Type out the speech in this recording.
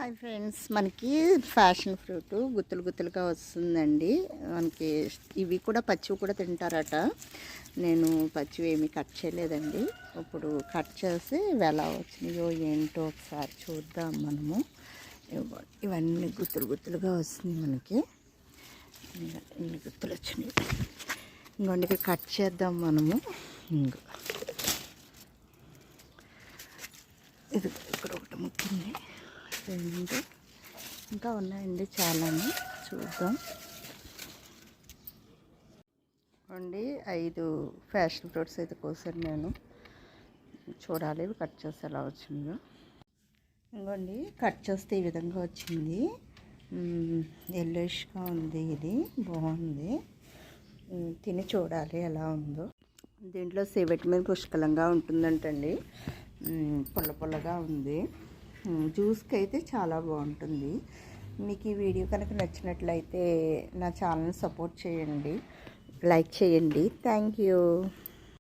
Hi friends, మనకి fashion fruit గుత్తులు గుత్తులుగా వస్తుందండి. మనకి ఇవి కూడా పచ్చివి కూడా తింటారట. నేను పచ్చివి ఏమీ కట్ చేయలేదండి. ఇప్పుడు కట్ చేసి ఎలా వచ్చినాయో ఏంటో ఒకసారి చూద్దాం మనము. ఇవన్నీ గుత్తులు గుత్తులుగా వస్తుంది మనకి. ఇన్ని గుత్తులు వచ్చినాయి. ఇంకొండికి కట్ చేద్దాం మనము. ఇది ఇక్కడ ఒకటి ముక్కింది, రెండు ఇంకా ఉన్నాయండి చాలానే. చూద్దాం అండి. 5 ఫ్యాషన్ ఫ్రూట్స్ అయితే కోసాను నేను. చూడాలి ఇవి కట్ చేస్తే ఎలా వచ్చిందో. ఇంకోండి కట్ చేస్తే ఈ విధంగా వచ్చింది. ఎల్లోయిష్గా ఉంది. ఇది బాగుంది, తిని చూడాలి ఎలా ఉందో. దీంట్లో సి విటమిన్ పుష్కలంగా ఉంటుందంటండి. పుల్ల పుల్లగా ఉంది. జ్యూస్కి అయితే చాలా బాగుంటుంది. మీకు ఈ వీడియో కనుక నచ్చినట్లయితే నా ఛానల్ని సపోర్ట్ చేయండి, లైక్ చేయండి. Thank you.